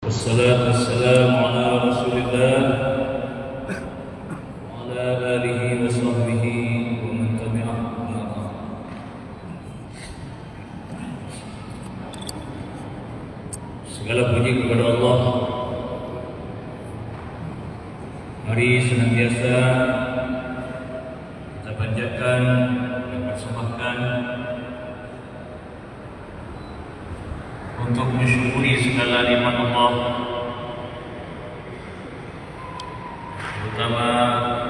Wassalatu wassalamu ala Rasulillah wa ala alihi wa sahbihi wa man tabi'ahum. Segala puji kepada Allah. Mari senantiasa kita panjatkan dan persembahkan untuk mensyukuri segala nikmat Allah, terutama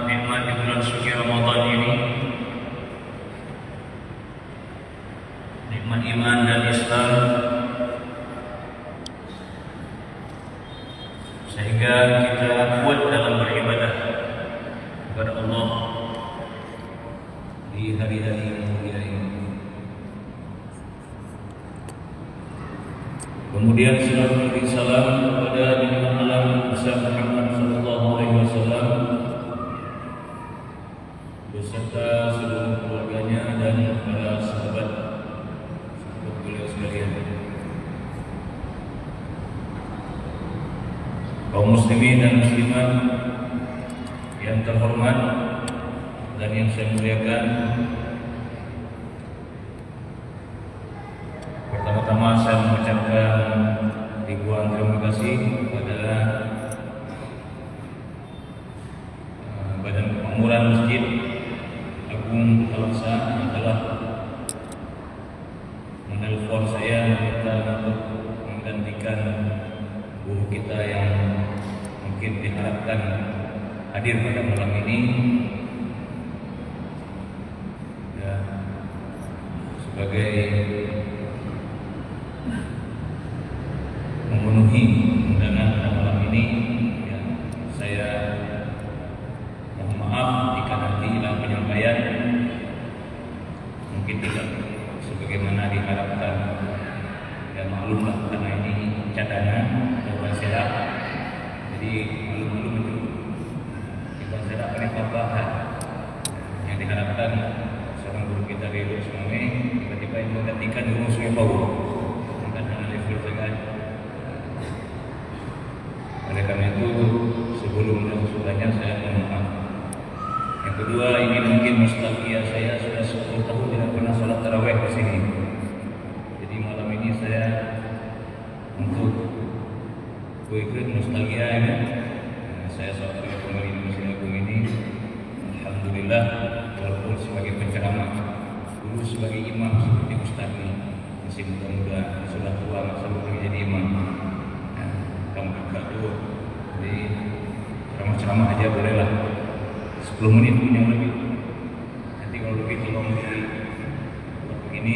nikmat di bulan suci Ramadan ini, nikmat iman dan Islam, sehingga kita kuat dalam beribadah kepada Allah di hari-hari mulia ini. Kemudian salawat dan salam kepada junjungan alam besar Muhammad sallallahu alaihi wasallam beserta seluruh keluarganya dan para sahabat beliau sekalian. Kaum muslimin dan muslimat yang terhormat dan yang saya muliakan, pertama-tama saya mengucapkan ribuan terima kasih kepada Badan Kemakmuran Masjid Agung Al-Aqsa yang telah menelpon saya meminta untuk menggantikan guru kita yang mungkin diharapkan hadir pada malam ini, ya, sebagai memenuhi undangan pada malam ini. Ya, saya mohon maaf jika nanti dalam penyampaian mungkin tidak sebagaimana diharapkan. Ya, maklumlah karena ini cadangan dan sehat, jadi maklum itu kita sehat ini tambahan yang diharapkan seorang guru kita di Sungai tiba-tiba yang menggantikan guru Sungai Bau bukan dengan level segan. Oleh karena itu, sebelum dan sesudahnya saya mohon maaf. Yang kedua, ini mungkin nostalgia saya sudah 10 tahun tidak pernah sholat tarawih di sini. Jadi malam ini saya untuk ikut nostalgia ini. Saya sholat tarawih kembali di Masjid Agung ini. Alhamdulillah, walaupun sebagai penceramah, dulu sebagai imam seperti Ustaz ini masih muda-muda, sudah tua, masa belum jadi imam. Kamu juga dulu, jadi ceramah-ceramah aja bolehlah 10 menit punya lebih. Nanti kalau lebih tolong buat begini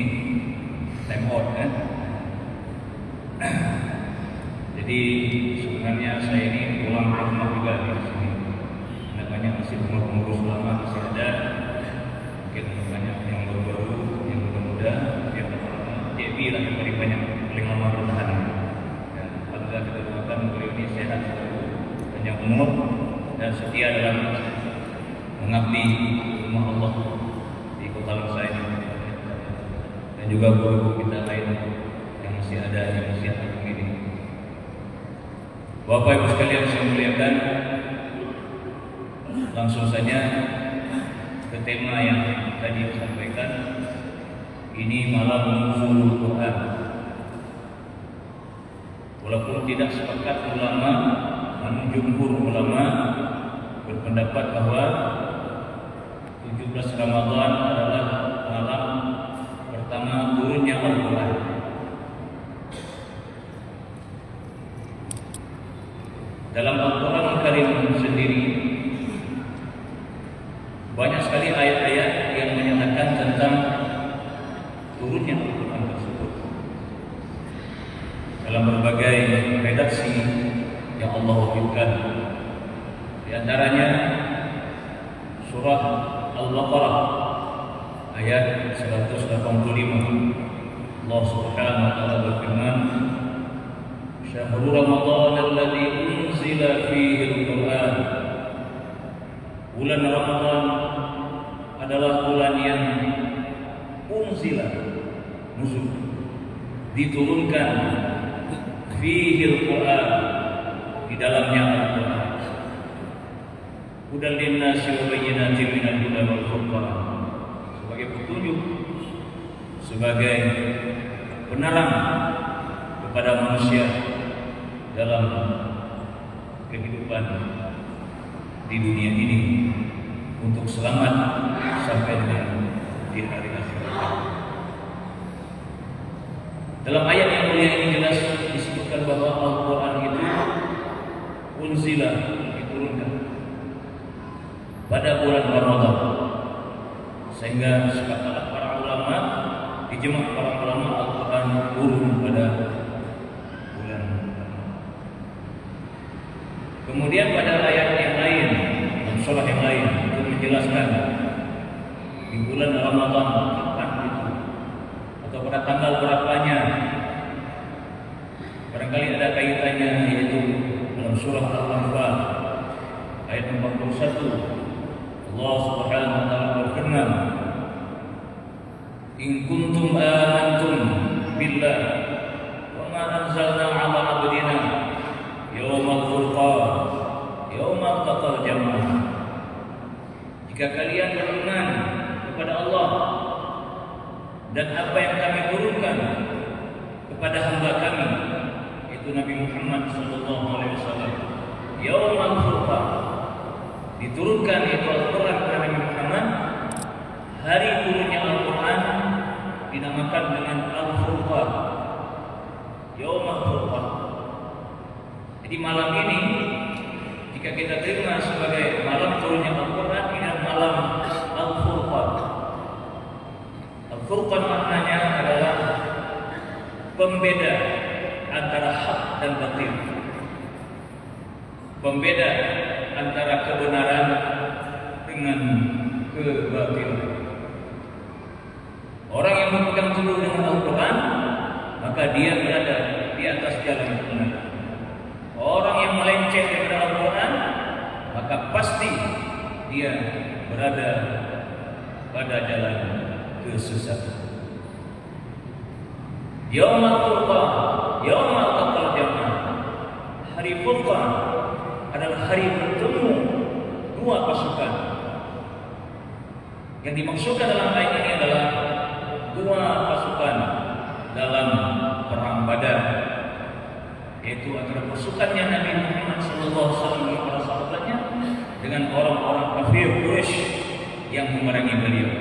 time out kan. Jadi sebenarnya saya ini pulang ke rumah juga di sini. Banyak masih pengurus lama masih ada, mungkin banyak yang baru-baru, yang muda-muda, yang lama. JB lah yang paling banyak, paling lama bertahan. Kita doakan beliau ini sehat, panjang umur dan setia dalam mengabdi rumah Allah di Kota Al-Aqsa ini, dan juga guru kita lain yang masih ada, yang masih ada begini. Bapak Ibu sekalian saya muliakan, langsung saja ke tema yang tadi disampaikan. Ini malam nuzulul Quran. Walaupun tidak sepakat ulama, namun jumhur ulama berpendapat bahwa 17 Ramadan adalah malam pertama turunnya Al-Quran. Dalam Al-Quran Al-Karim sendiri banyak sekali ayat-ayat yang menyatakan tentang turunnya Al-Quran tersebut dalam berbagai redaksi yang Allah wujudkan. Di antaranya surah Al-Baqarah ayat 185. Allah Subhanahu wa taala berfirman, "Syahrul Ramadan alladzi unzila fihi al-Qur'an." Bulan Ramadan adalah bulan yang unzila, nuzul, diturunkan fihi al-Quran, dalamnya Al-Quran. Hudal linnasi wa bayyinatin minal huda wal furqan, sebagai petunjuk, sebagai penerang kepada manusia dalam kehidupan di dunia ini untuk selamat sampai dengan di hari akhirat. Dalam ayat yang mulia ini jelas disebutkan bahwa Al-Quran itu unzila, diturunkan pada bulan Ramadan, sehingga sepakat para ulama, ijma' para ulama, Al-Quran turun pada bulan Ramadan. Kemudian pada ayat yang lain, surah yang lain untuk menjelaskan di bulan Ramadan kapan itu atau pada tanggal berapanya. Barangkali ada kaitannya, yaitu dalam surah Al-Anfal ayat 41. Allah Subhanahu wa taala berfirman, "In kuntum amantum billah wa ma anzalna 'ala 'abdina yawmal furqan yawmal taqal jam'an." Jika kalian beriman kepada Allah dan apa yang kami turunkan kepada hamba kami, yaitu Nabi Muhammad sallallahu alaihi wasallam, yaumal furqan, diturunkan itu Al-Quran kepada Nabi Muhammad, hari turunnya Al-Quran dinamakan dengan Al-Furqan, yaumal furqan. Jadi malam ini jika kita terima sebagai malam turunnya Al-Quran, ini malam Al-Furqan. Al-Furqan maknanya adalah pembeda antara hak dan batil, pembeda antara kebenaran dengan kebatilan. Orang yang berpegang teguh dengan Al-Quran, maka dia berada di atas jalan kebenaran. Orang yang melenceng daripada Al-Quran, maka pasti dia berada pada jalan kesesatan. Yaumal Furqan, yaumal taqal jam'an. Hari Furqan adalah hari bertemu dua pasukan. Yang dimaksudkan dalam ayat ini adalah dua pasukan dalam perang Badar, yaitu antara pasukannya Nabi Muhammad SAW dan para sahabatnya dengan orang-orang kafir Quraisy yang memerangi beliau,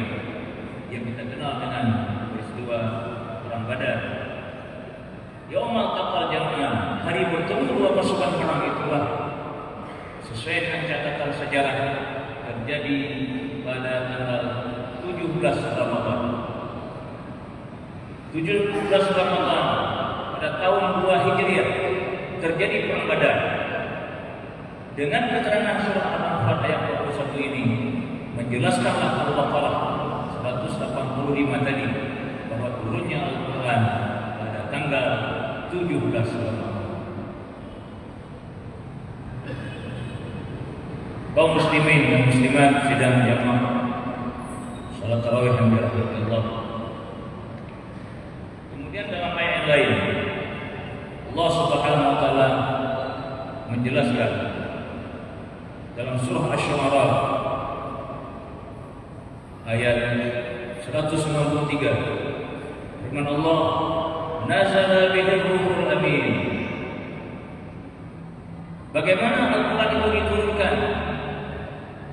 yang kita kenal dengan peristiwa perang Badar. Yaumal taqal jam'an, hari bertemu dua pasukan perang itulah sesuai dengan catatan sejarah terjadi pada tanggal 17 Ramadan. 17 Ramadan pada tahun 2 Hijriah terjadi perang Badar. Dengan keterangan surah Al-Anfal ayat 21 ini menjelaskanlah Al-Baqarah 185 tadi bahwa turunnya Al-Quran pada tanggal 17 Ramadan. Kaum muslimin dan muslimat sedang jamaah salat tarawih yang dirahmati Allah. Kemudian dalam ayat yang lain Allah Subhanahu wa taala menjelaskan dalam surah Asy-Syu'ara ayat 193, firman Allah, "Nazala bihi ruhul amin." Bagaimana Al-Quran itu diturunkan?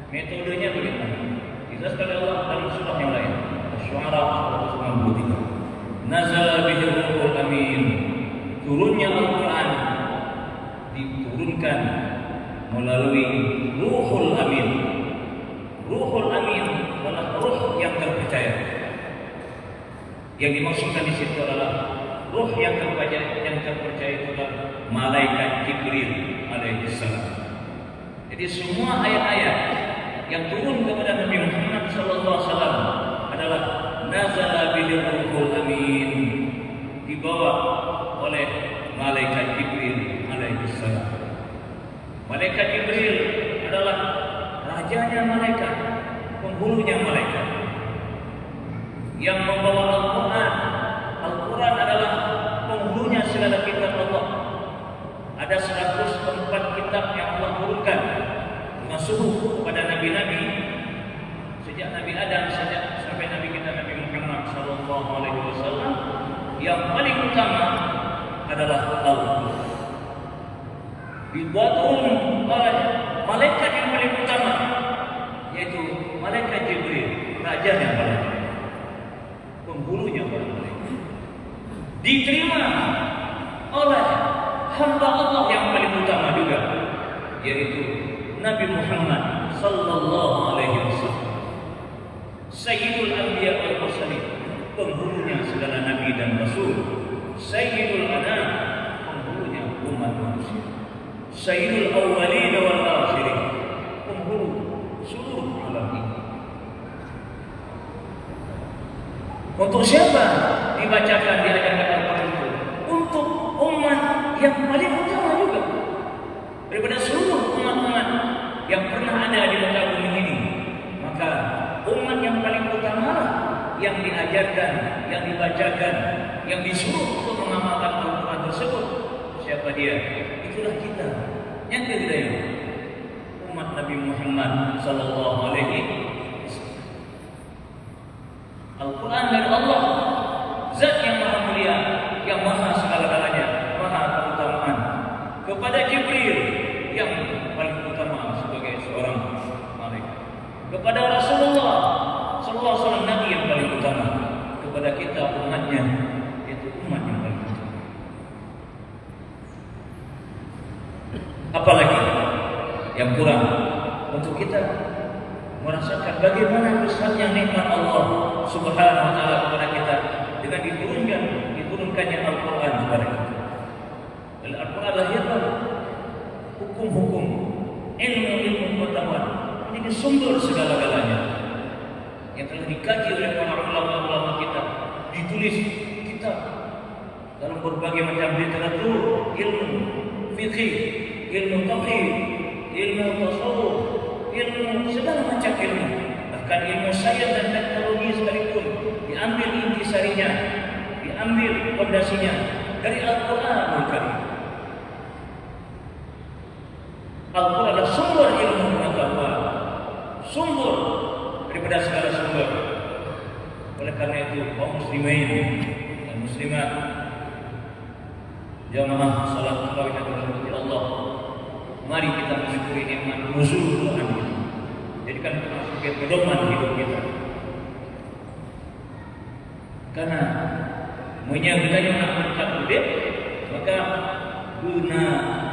Metodenya bagaimana? Dijelaskan Allah dalam surah yang lain, Asy-Syu'ara 193. Nazala bihi ruhul amin. Turunnya Al-Quran diturunkan melalui Ruhul Amin. Ruhul Amin adalah ruh yang terpercaya. Yang dimaksudkan di situ adalah ruh yang terpercaya itu adalah malaikat Jibril alaihissalam. Jadi semua ayat-ayat yang turun kepada Nabi Muhammad SAW adalah nazala bihi ruhul amin, dibawa oleh malaikat Jibril alaihissalam. Malaikat Jibril adalah rajanya malaikat, penghulunya malaikat yang membawa Al-Quran. Al-Quran adalah penghulunya segala kitab Allah. Ada 104 kitab kitab yang Allah turunkan dengan suhu kepada nabi-nabi sejak Nabi Adam sampai Nabi kita Nabi Muhammad sallallahu alaihi wasallam, yang paling utama adalah Al-Quran. Dibuatkan oleh malaikat yang paling utama, yaitu malaikat Jibril, raja yang paling penghulunya para malaikat. Diterima oleh hamba Allah yang paling utama juga, yaitu Nabi Muhammad sallallahu alaihi wasallam, Sayyidul Anbiya wal Mursalin, penghulunya segala nabi dan rasul, Sayyidul Anam, penghulunya umat manusia, Sayyidul Awwalin wal Akhirin, penghulu seluruh alam ini. Untuk siapa dibacakan, diajarkan Al-Quran itu? Untuk umat yang paling utama juga daripada seluruh umat-umat yang pernah ada di muka bumi ini. Maka umat yang paling utama yang diajarkan, yang dibacakan, yang disuruh untuk mengamalkan Al-Quran tersebut. Siapa dia? Itulah kita. Yang kedua, umat Nabi Muhammad sallallahu alaihi wasallam. Al-Quran dari Allah, Zat yang maha mulia, yang maha segala-galanya, maha keutamaan. Kepada Jibril yang paling utama sebagai seorang malaikat. Kepada Rasulullah sallallahu alaihi wasallam, nabi yang paling utama. Kepada kita umatnya, yaitu umat yang paling utama. Apalagi yang kurang untuk kita merasakan bagaimana besarnya nikmat Allah Subhanahu wa taala kepada kita dengan diturunkannya Al-Quran kepada kita. Al-Quran lahirlah hukum-hukum, ilmu-ilmu pengetahuan, menjadi sumber segala-galanya yang telah dikaji oleh para ulama-ulama kita, ditulis kitab dalam berbagai macam literatur, ilmu fikih, ilmu tauhid, ilmu tasawuf, ilmu segala macam ilmu, bahkan ilmu sains dan teknologi sekalipun diambil intisarinya, diambil fondasinya dari Al-Quranul Karim. Al-Quran adalah sumber ilmu pengetahuan, sumber daripada segala sumber. Oleh karena itu, kaum muslimin dan muslimat, jamaah salat tarawih yang dirahmati Allah, mari kita mensyukuri nikmat nuzul Quran ini. Jadikan itu sebagai pedoman hidup kita. Karena menyangkanya nak mencapai hidup, maka guna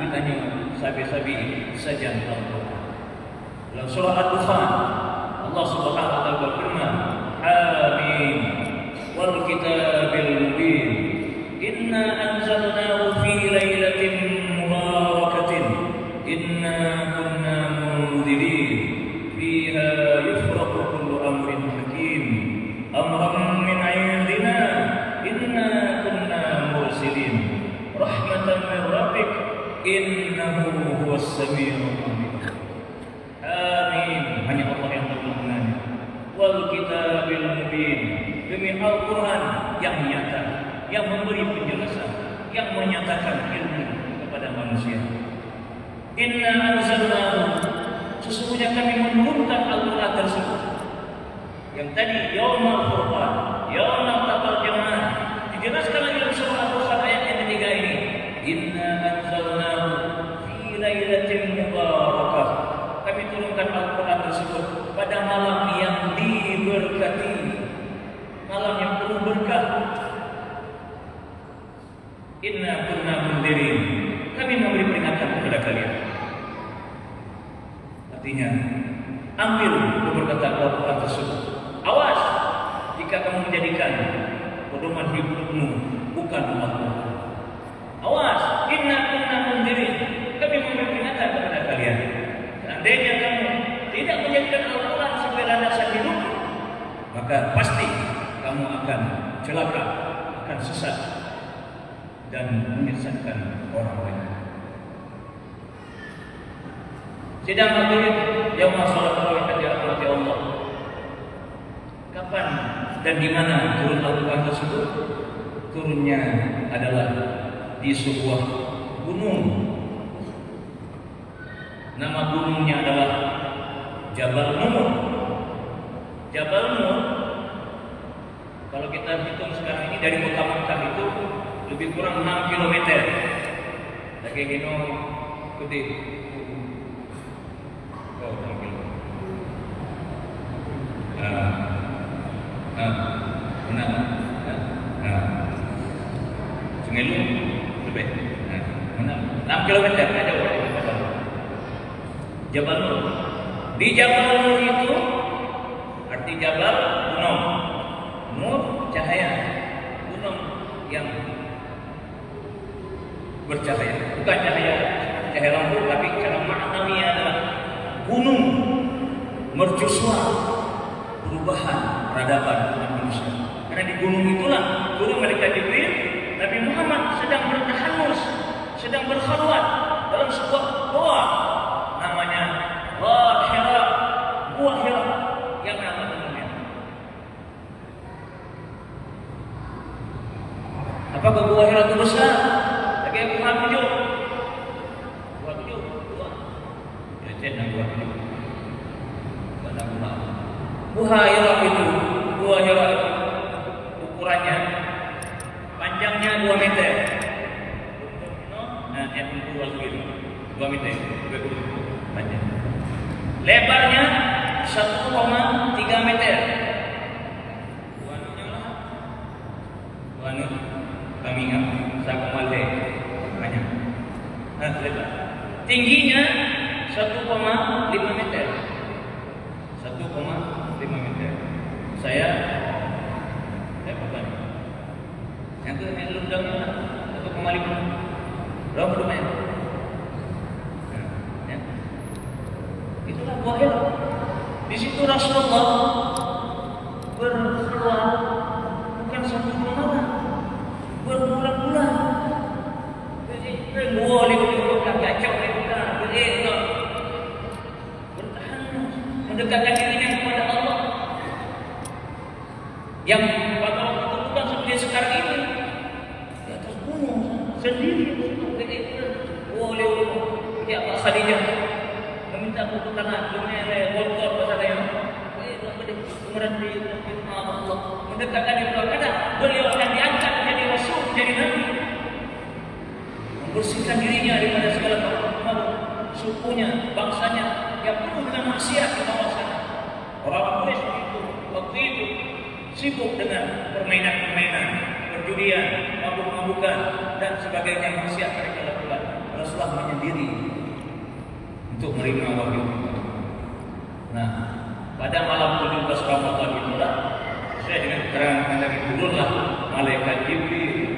kitanya sabi-sabi saja Al-Quran. Dalam surah Ad-Dukhan, Allah Subhanahu wa taala berfirman, "Amin wal kitabil mubin, inna anzalnahu fi lailatin mubarakatin, inna kunna munzirin, fiha yufraqu kullu amrin hakim, amran min 'indina, inna kunna mursilin, rahmatan min rabbik, innahu huwas samiul 'alim." Amin, hanya Allah yang tahu maknanya. Wal kitabil mubin, demi Al-Quran yang nyata, yang memberi penjelasan, yang menyatakan ilmu kepada manusia. Inna anzalnahu, sesungguhnya kami menurunkan Al-Quran tersebut. Yang tadi Yaumul Furqan, Yaumul Taqal Jama'ah, dijelaskan lagi dalam surah Al-Dukhan ayat yang ketiga ini. Inna anzalnahu fi lailatin mubarakah, kami turunkan Al-Quran tersebut pada malam yang diberkati, malam yang penuh berkah. Inna kunna munzirin, kami memberi peringatan kepada kalian. Artinya, ambil keberkatan Al-Quran tersebut. Awas jika kamu menjadikan pedoman hidupmu bukan Al-Quran. Awas, inna kunna munzirin, kami memberi peringatan kepada kalian. Seandainya kamu tidak menjadikan Al-Quran sebagai landasan hidup, maka pasti kamu akan celaka, akan sesat dan menyesatkan orang lain. Sidang hadirin yang masalah tarawih yang dirahmati Allah, kapan dan di mana turun Al-Quran tersebut? Turunnya adalah di sebuah gunung Nama gunungnya adalah Jabal Nur. Jabal Nur, kalau kita hitung sekarang ini dari kota Mekah itu lebih kurang 6 km. Lagi gino gede. Oh, 6 km. Benar. Sengelu lebih. Benar. 6 km ada Jabal Nur. Di Jabal Nur itu arti Jabal gunung. Nur cahaya. Gunung yang bercahaya. Bukan cahaya lampu, tapi cara maknanya adalah gunung mercusuar perubahan peradaban manusia. Karena di gunung itulah turun malaikat Jibril, Nabi Muhammad sedang bertahanus, sedang berkhalwat dalam sebuah goa namanya Gua Hira, Gua Hira yang nama gunungnya. Apakah Gua Hira itu besar? Lagi aku maha tujuh. Ya cendang 27. Bandang Gua Hira itu, Gua Hira itu ukurannya panjangnya 2 meter. Nah, yang dua gitu. 2 meter. Panjang. Lebarnya 1,3 meter. Wanu kami sama malai banyak. Lebar. Tingginya 1,5 meter. 1,5 meter. Saya bukan. Yang itu yang lundangnya 1,5. Berapa rumahnya? Itulah Gua Hira. Di situ Rasulullah berkhulwat bukan satu malam, berbulan-bulan. Jadi gua lihat kacau mereka, bertahan, mendekatkan dirinya kepada Allah. Yang pada waktu itu bukan seperti sekarang ini, di atas gunung sendiri. Boleh ya Pak Khadijah meminta pertolongan dunia bocor bahasa dia. Kemudian di Allah mendekatkan diri kepada beliau akan diangkat menjadi rasul, menjadi nabi, membersihkan dirinya daripada segala pengaruh sukunya, bangsanya yang penuh dengan maksiat di bawah sana. Orang Quraisy itu waktu itu sibuk dengan permainan-permainan, perjudian, mabuk-mabukan dan sebagainya maksiat mereka lakukan. Rasulullah menyendiri untuk menerima wahyu. Nah, pada malam 17 Ramadan itulah sesuai dengan keterangan dari turunlah malaikat Jibril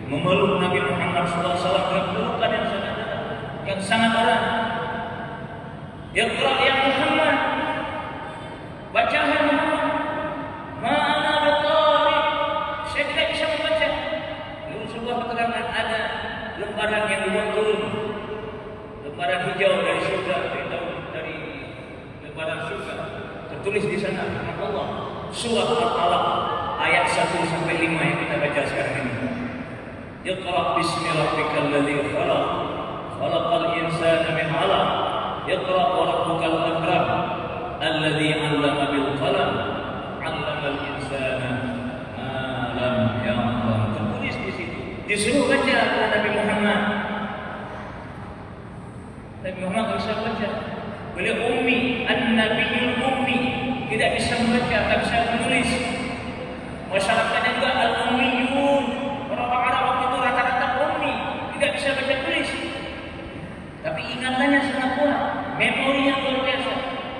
memeluk Nabi Muhammad SAW dengan pelukan yang sangat erat. Iqra ya Muhammad, bacalah Muhammad. Ma'ana biqari, saya tidak bisa membaca. Lalu sebuah keterangan ada lembaran yang dibuat turun, lembaran hijau dari surga, dari lembaran surga, tertulis di sana nama Allah, surah Al-Alaq ayat 1 sampai 5 yang kita baca sekarang ini. Iqra bismi rabbikal ladzi khalaq, khalaqal insana min 'alaq, iqra wa rabbukal akram, alladzi 'allama bil qalam, 'allamal insana ma lam ya'lam. Tertulis di situ. Disuruh baca oleh Nabi Muhammad. Nabi Muhammad tidak bisa baca. Beliau ummi, an-nabiyul ummi, tidak bisa membaca, tak bisa menulis. Masyarakatnya juga al-ummiyun. Orang-orang Arab waktu itu rata-rata ummi, tidak bisa baca tulis. Tapi ingatannya sangat kuat, memorinya luar biasa,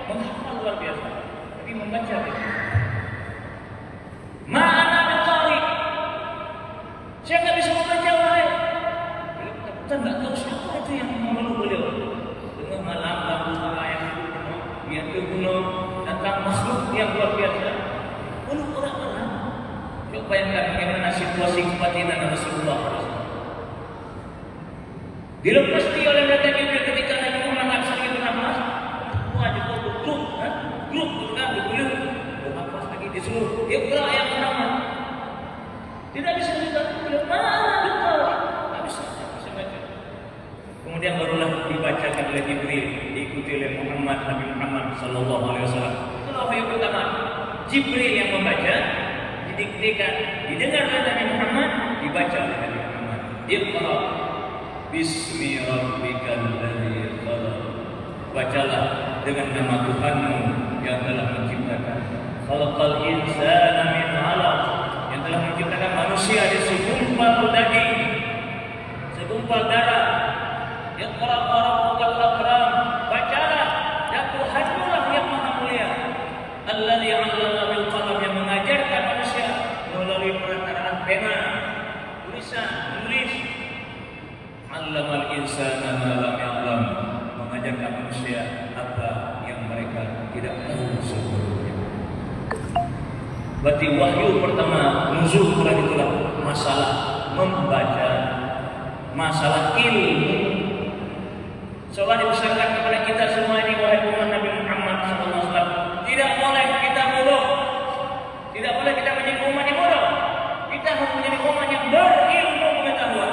menghafal luar biasa. Tapi membaca Ma'ana biqari, saya nggak bisa membaca wahai. Kita nggak tahu siapa itu yang memeluk beliau. Dengan malam lampu yang penuh, yang ke gunung, datang makhluk yang luar biasa. Peluk orang-orang. Coba bayangkan bagaimana situasi kebatinan Rasulullah. Dilepas dia oleh mereka Jibril ketika Nabi Muhammad sedang bernafas. Wah, itu grup, grup bergerak, dibacakan oleh Jibril, diikuti oleh Nabi Muhammad sallallahu alaihi wasallam. Itulah wahyu pertama. Jibril yang membaca, didiktekan, didengar oleh Nabi Muhammad, dibaca oleh Nabi Muhammad. Iqra bismi rabbikal ladzi khalaq. Bacalah dengan nama Tuhanmu yang telah menciptakan. Khalaqal insana min 'alaq, yang telah menciptakan manusia dari segumpal daging, segumpal darah. Iqra wa rabbukal akram. Bacalah, dan Tuhanmu lah yang maha mulia. Alladzi 'allama bil qalam, yang mengajarkan manusia melalui perantaraan pena, tulisan, menulis. 'Allamal insana ma lam ya'lam, mengajarkan manusia apa yang mereka tidak tahu sebelumnya. Berarti wahyu pertama nuzul Quran itulah masalah membaca, masalah ilmu. Seolah dibesarkan kepada kita semua ini, wahai umat Nabi Muhammad SAW, tidak boleh kita bodoh, tidak boleh kita menjadi umat yang bodoh. Kita harus menjadi umat yang berilmu pengetahuan.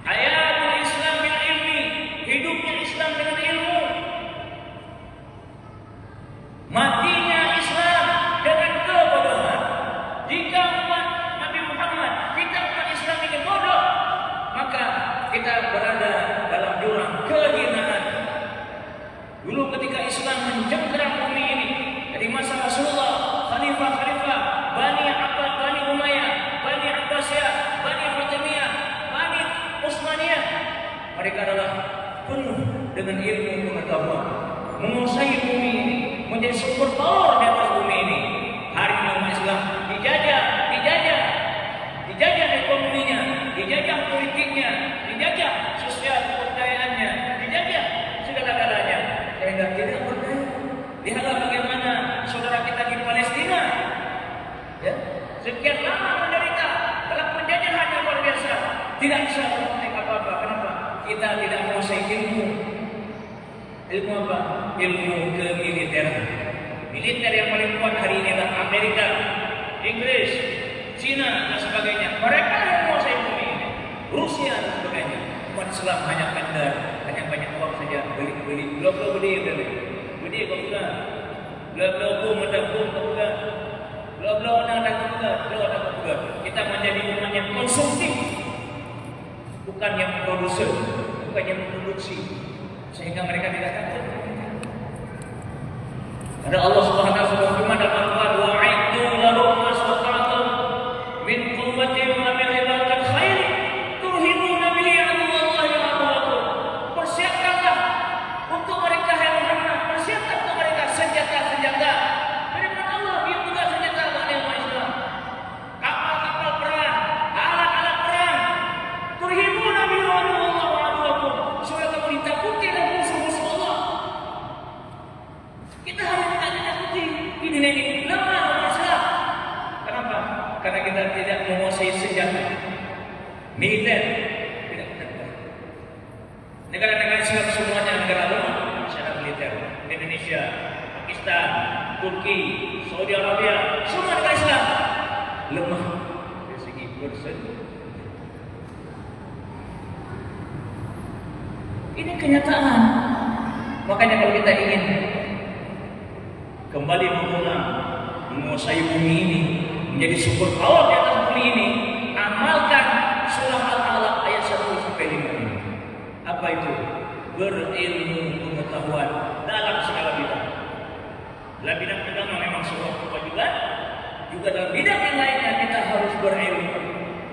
Hayatul Islam bil ilmi, hidupnya Islam dengan ilmu. Matinya Islam dengan kebodohan. Jika umat Nabi Muhammad, kita umat Islam ini bodoh, maka kita berada dalam jurang kehinaan. Dulu ketika Islam mencengkeram bumi ini, dari masa Rasulullah, khalifah-khalifah, Bani Abbas, Bani Umayyah, Bani Abbasiyah, Bani Fatimiyah, Bani Utsmaniyah, mereka adalah penuh dengan ilmu pengetahuan, menguasai bumi ini, menjadi super power di atas bumi ini. Hari ini umat Islam dijajah ekonominya, dijajah politiknya, dijajah sosial kepercayaannya, dijajah segala-galanya, sehingga tidak berdaya. Lihatlah bagaimana saudara kita di Palestina, ya, sekian lama menderita dalam penjajahan yang luar biasa, tidak bisa berbuat apa-apa. Kenapa? Kita tidak menguasai ilmu. Ilmu apa? Ilmu kemiliteran. Militer yang paling kuat hari ini adalah Amerika, Inggris, Cina dan sebagainya. Mereka yang menguasai bumi ini. Rusia dan sebagainya. Umat Islam hanya pandai, hanya banyak uang saja, beli, blok-blok beli kau buka, blok-blok bom ada bom kau buka, blok-blok ada kau buka, blok ada kau buka. Kita menjadi umat yang konsumtif, bukan yang produser, bukan yang memproduksi, sehingga mereka tidak takut. Ada Allah Subhanahu wa taala berfirman dalam Al-Qur'an, wa'iddu lahum mastata'tum min quwwatin wa min ribatil khair turhibuna bihi aduwallahi wa aduwwakum. Persiapkanlah untuk mereka, hai Muhammad, persiapkan untuk mereka senjata-senjata. Firman Allah, dia juga senjata bagi umat Islam. Kapal-kapal perang, alat-alat perang. Turhibuna bihi aduwallahi wa aduwwakum. Supaya kamu ditakuti oleh musuh-musuh Allah. Kita harus ditakuti. Ini lemah umat Islam. Kenapa? Karena kita tidak menguasai senjata militer. Tidak benar. Negara-negara Islam semuanya negara lemah secara militer. Indonesia, Pakistan, Turki, Saudi Arabia, semua negara Islam lemah dari segi persenjataan. Ini kenyataan. Makanya kalau kita ingin kembali mengulang, menguasai bumi ini, menjadi super power di atas bumi ini, amalkan surah Al-Alaq ayat 1 sampai 5 ini. Apa itu? Berilmu pengetahuan dalam segala bidang. Dalam bidang agama memang sebuah kewajiban, juga dalam bidang yang lainnya kita harus berilmu.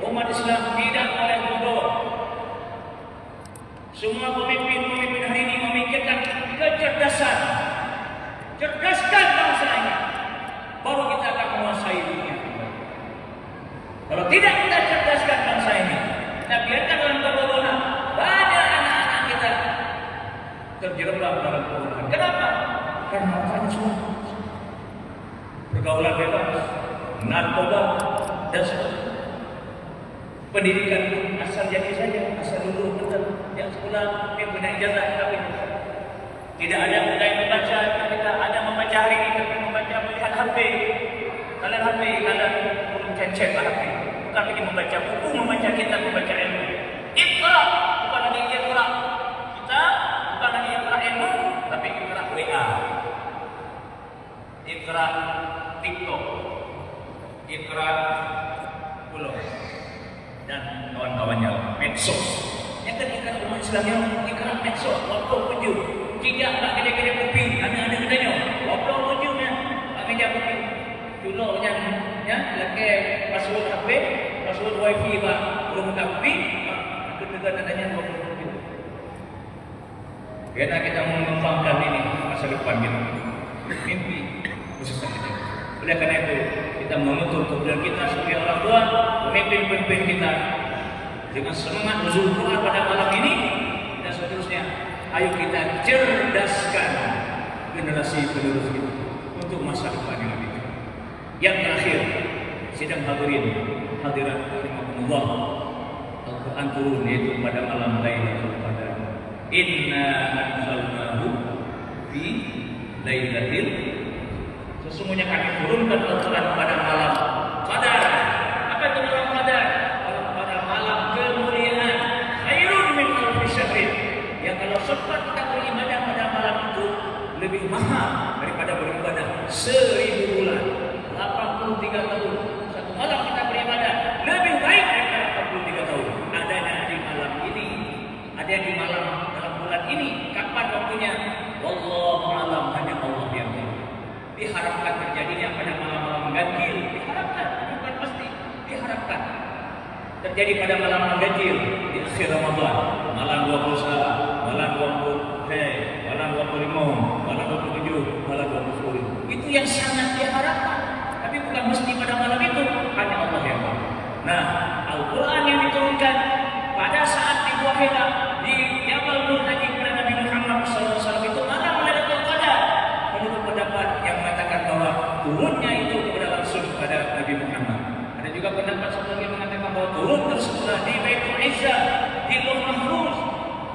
Umat Islam tidak boleh bodoh. Semua pemimpin hari ini memikirkan kecerdasan. Cerdaskan bangsa ini, baru kita akan menguasai dunia. Kalau tidak kita cerdaskan bangsa ini, kita biarkan dalam kebodohan, banyak anak-anak kita terjerembab dalam kebodohan. Kenapa? Karena makanya semua pergaulan bebas, narkoba, dan sebagainya. Pendidikan asal jadi saja, asal dulu betul, yang sekolah yang punya ijazah tapi tidak ada budaya membaca. Kita ada membaca hari ini, tapi membaca melihat HP. Kalian HP, kalian cek HP. Bukan lagi membaca buku, membaca kitab, membaca ilmu. Iqra, bukan lagi Ikra TikTok, Ikra Pulau, dan kawan-kawannya medsos. Yang ketika umat Islam yang Ikra medsos, waktu tujuh, tidak nak gede-gede kopi, ada gedenya, waktu tujuhnya, kami dia kopi, dulu ya, lagi password HP, password WiFi bah, belum kopi, kedua adanya waktu kopi. Karena kita mengembangkan ini masa depan kita, mimpi khususnya kita. Oleh karena itu kita menuntut kepada kita sebagai orang tua, pemimpin-pemimpin kita dengan semangat nuzul Quran pada malam ini dan seterusnya. Ayo kita cerdaskan generasi penerus kita untuk masa depan yang lebih baik. Yang terakhir, sidang hadirin hadirat rahimakumullah, Al-Quran turun yaitu pada malam Lailatul Qadar. Inna anzalnahu fi lailatul, sesungguhnya kami turunkan Al-Quran pada malam Qadar. Apa itu malam Qadar? Pada malam kemuliaan, khairun min alfi syahrin. Yang kalau sempat kita beribadah pada malam itu lebih mahal daripada beribadah 1000 bulan, 83 tahun. Satu malam kita beribadah lebih baik daripada 83 tahun. Adanya di malam ini, ada di malam dalam bulan ini. Kapan waktunya? Wallahu a'lam, hanya Allah yang tahu. Diharapkan terjadinya pada malam-malam ganjil, diharapkan, bukan pasti, diharapkan terjadi pada malam ganjil di akhir Ramadan, malam 21, malam 20, malam 25, malam 27, malam 20. Itu yang sangat diharapkan, tapi bukan mesti pada malam itu, hanya Allah yang tahu. Nah, Al-Quran yang diturunkan pada saat di Gua Hira di Jabal Nur Nabi Nabi Muhammad SAW itu malam Lailatul Qadar. Menurut pendapat yang mengatakan bahwa turunnya itu kepada langsung pada Nabi Muhammad. Ada juga pendapat satu lagi mengatakan bahwa turun tersebut di Baitul Izzah, di Lauh Mahfuz,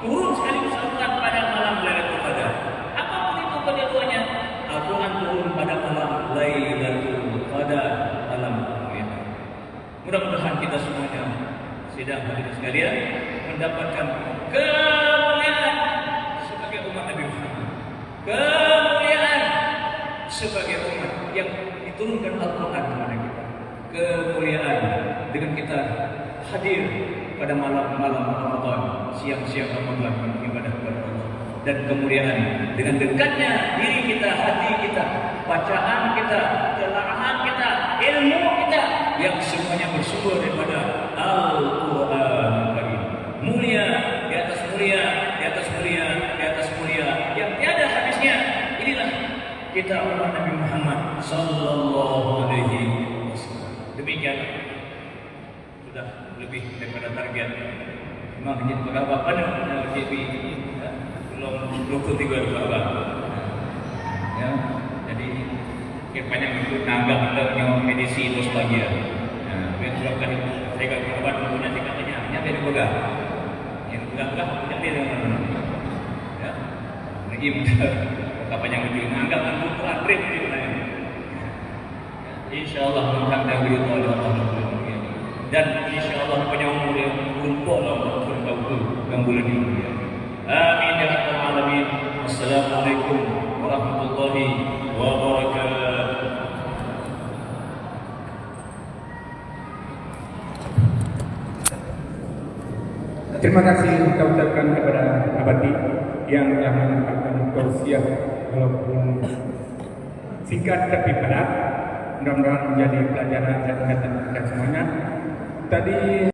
turun sekaligus Al-Quran pada malam Lailatul Qadar. Apapun itu kedua-duanya, Al-Quran turun pada malam Lailatul Qadar, malam kemuliaan. Mudah-mudahan kita semuanya sidang hadirin sekalian mendapatkan kemuliaan sebagai umat Nabi Muhammad, kemuliaan sebagai umat yang diturunkan Al-Quran kepada kita, kemuliaan dengan kita hadir pada malam-malam Ramadan, siang-siang Ramadan beribadah kepada Allah, dan kemuliaan dengan dekatnya diri kita, hati kita, bacaan kita, telaahan kita, ilmu kita yang semuanya bersumber daripada Al-Quran Karim. Mulia di atas mulia, di atas mulia, di atas mulia yang tiada habisnya. Inilah kita umat Nabi Muhammad sallallahu alaihi wasallam. Demikian sudah lebih daripada target. Memang hanya berapa pada JP belum 23 berapa. Ya, jadi kiranya itu nanggap kita punya medisi terus lagi ya. Nah, yang sebabkan saya kalau obat punya katanya nyampe di pegang. Yang pegang punya dia ya. Lagi kapan yang lebih nanggap itu trip di mana. Insyaallah akan diberi oleh Allah. Dan insyaallah punya umur yang berlimpah Allah yang bulan ini. Amin ya rabbal alamin. Assalamualaikum warahmatullahi wabarakatuh. Terima kasih kita ucapkan kepada Abadi yang telah menyampaikan tausiah walaupun singkat tapi padat. Mudah-mudahan menjadi pelajaran dan ingatan kita semuanya. Tadi